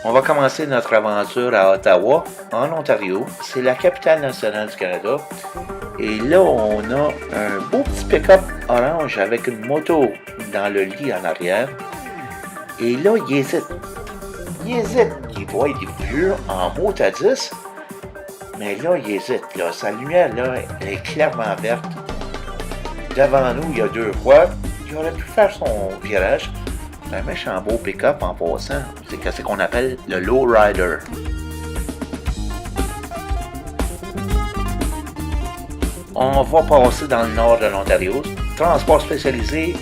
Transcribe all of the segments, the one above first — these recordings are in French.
On va commencer notre aventure à Ottawa, en Ontario. C'est la capitale nationale du Canada. Et là, on a un beau petit pick-up orange avec une moto dans le lit en arrière. Et là, il hésite. Il voit des vieux en mot à 10. Mais là, il hésite. Là. Sa lumière, là, elle est clairement verte. Devant nous, il y a deux voies. Il aurait pu faire son virage. C'est un méchant beau pick-up en passant. C'est ce qu'on appelle le lowrider. On va passer dans le nord de l'Ontario. Transport spécialisé,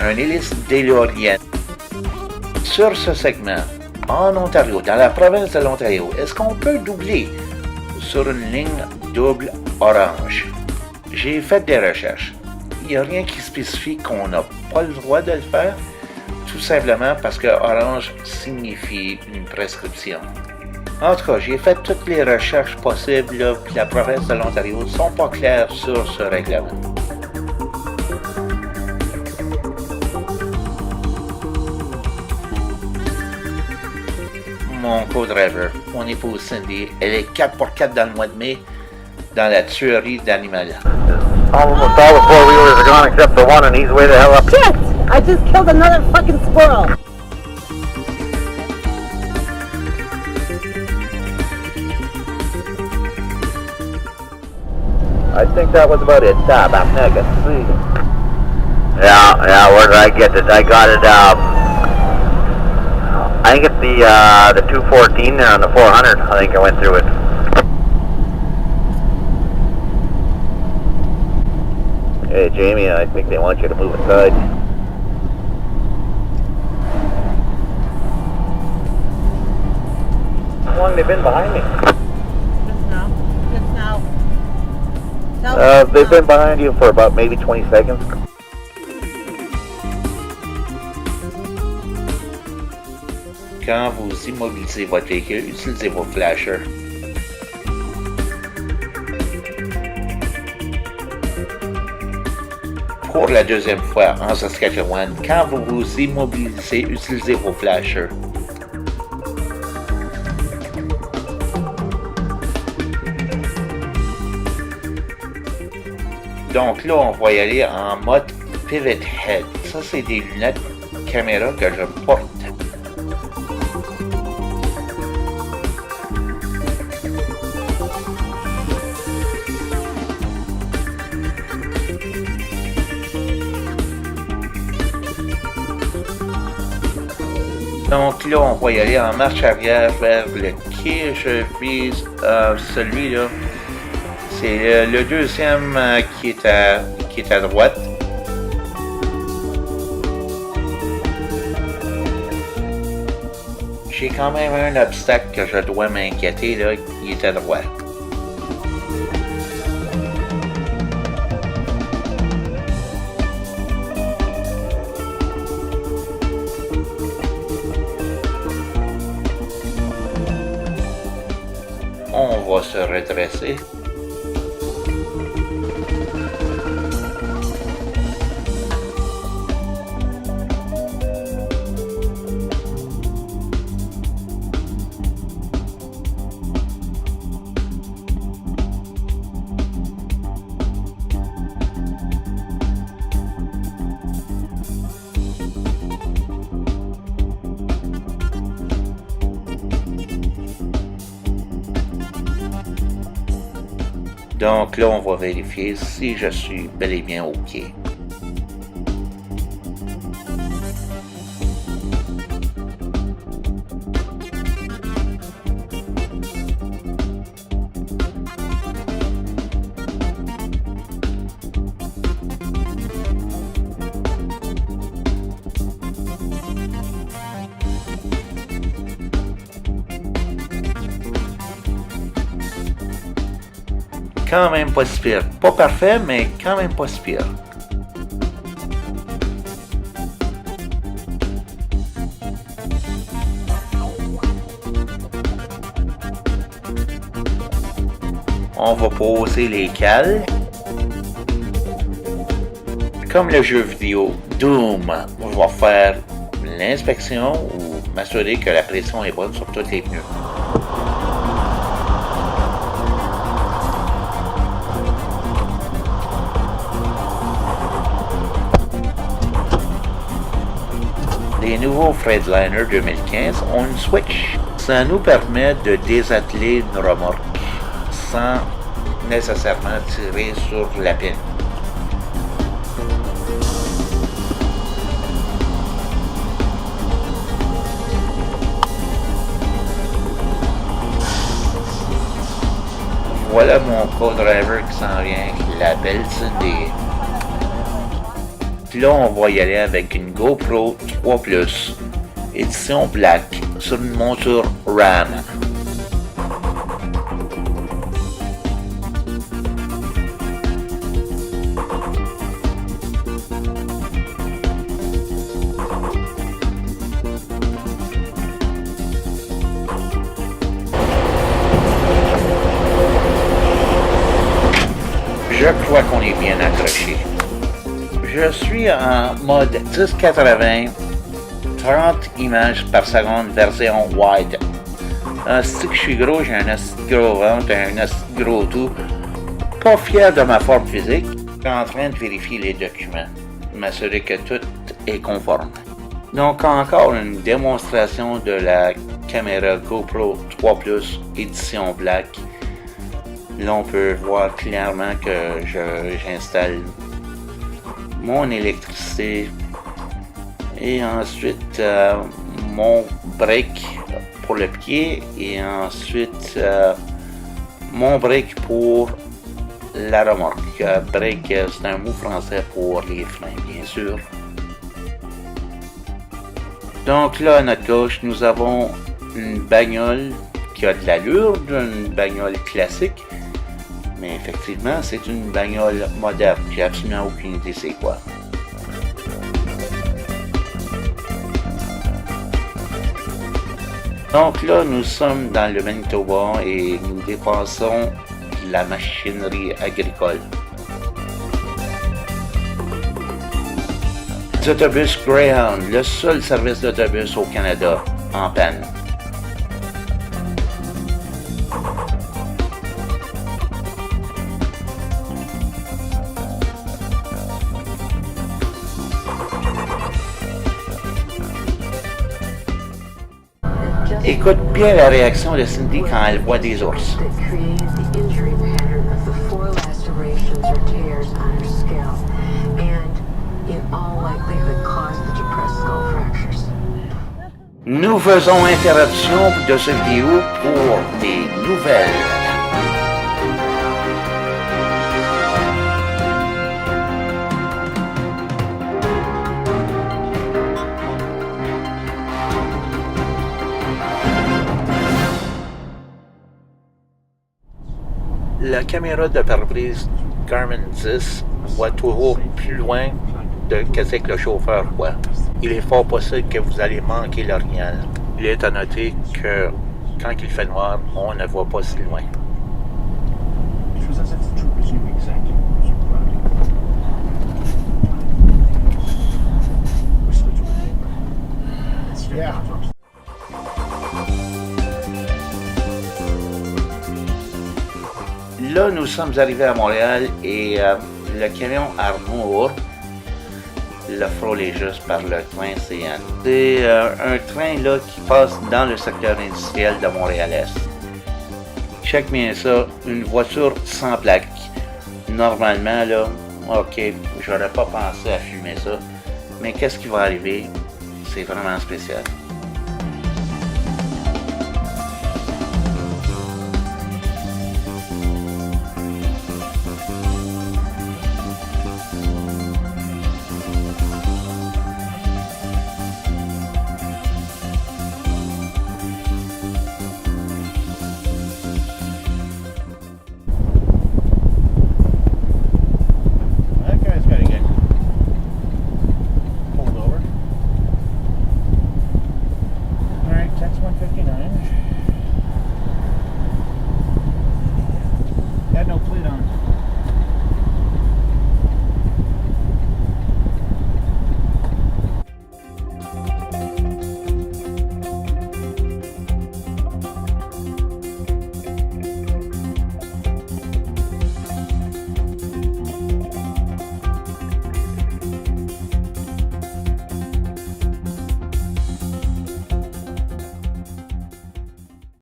un hélice DeLorean. Sur ce segment, en Ontario, dans la province de l'Ontario, est-ce qu'on peut doubler sur une ligne double orange? J'ai fait des recherches. Il n'y a rien qui spécifie qu'on n'a pas le droit de le faire, tout simplement parce que orange signifie une prescription. En tout cas, j'ai fait toutes les recherches possibles, là, puis la province de l'Ontario ne sont pas claires sur ce règlement. Mon co-driver, mon épouse Cindy, elle est 4x4 dans le mois de mai, dans la tuerie d'animal. Almost all the four-wheelers are gone except the one, and he's way the hell up. Shit! I just killed another fucking squirrel. I think that was about it. Stop, I'm not gonna see. Yeah, where did I get it? I got it, I think it's the 214 there on the 400. I think I went through it. Hey, Jamie, I think they want you to move aside. How long have they been behind me? Just now. They've been behind you for about maybe 20 seconds. Quand vous immobilisez votre véhicule, utilisez vos flashers. Pour la deuxième fois en Saskatchewan, quand vous vous immobilisez, utilisez vos flashers. Donc là, on va y aller en mode pivot head. Ça, c'est des lunettes caméra que je porte. Donc là, on va y aller en marche arrière vers le quai. Je vise celui-là. C'est le deuxième qui est à droite. J'ai quand même un obstacle que je dois m'inquiéter, là, il est à droite. On va se redresser. Donc là, on va vérifier si je suis bel et bien OK. Quand même pas si pire. Pas parfait, mais quand même pas si pire. On va poser les cales. Comme le jeu vidéo Doom va faire l'inspection ou m'assurer que la pression est bonne sur tous les pneus. Les nouveaux Freightliner 2015 ont une switch. Ça nous permet de désatteler une remorque sans nécessairement tirer sur la pine. Voilà mon co-driver qui s'en vient, la belle Cindy. Puis là, on va y aller avec une GoPro 3 Plus, édition black, sur une monture RAM. Je crois qu'on est bien accroché. Je suis en mode 1080, 30 images par seconde version wide. Si je suis gros, j'ai un assez gros ventre, un assez gros tout. Pas fier de ma forme physique. Je suis en train de vérifier les documents, m'assurer que tout est conforme. Donc encore une démonstration de la caméra GoPro 3 Plus édition black. Là, on peut voir clairement que j'installe mon électricité et ensuite mon break pour le pied et ensuite mon break pour la remorque. Break, c'est un mot français pour les freins, bien sûr. Donc là, à notre gauche, nous avons une bagnole qui a de l'allure d'une bagnole classique. Mais effectivement, c'est une bagnole moderne. J'ai absolument aucune idée c'est quoi. Donc là, nous sommes dans le Manitoba et nous dépassons la machinerie agricole. Les autobus Greyhound, le seul service d'autobus au Canada en panne. Écoute bien la réaction de Cindy quand elle voit des ours. Nous faisons interruption de cette vidéo pour des nouvelles. La caméra de pare-brise Garmin 10 voit toujours plus loin de qu'est-ce que le chauffeur voit. Il est fort possible que vous allez manquer l'orignal. Il est à noter que quand il fait noir, on ne voit pas si loin. Là, nous sommes arrivés à Montréal et le camion Armour l'a frôlé juste par le train CN. C'est un train là qui passe dans le secteur industriel de Montréal-Est. Check bien ça, une voiture sans plaque. Normalement, là, ok, j'aurais pas pensé à filmer ça, mais qu'est-ce qui va arriver? C'est vraiment spécial.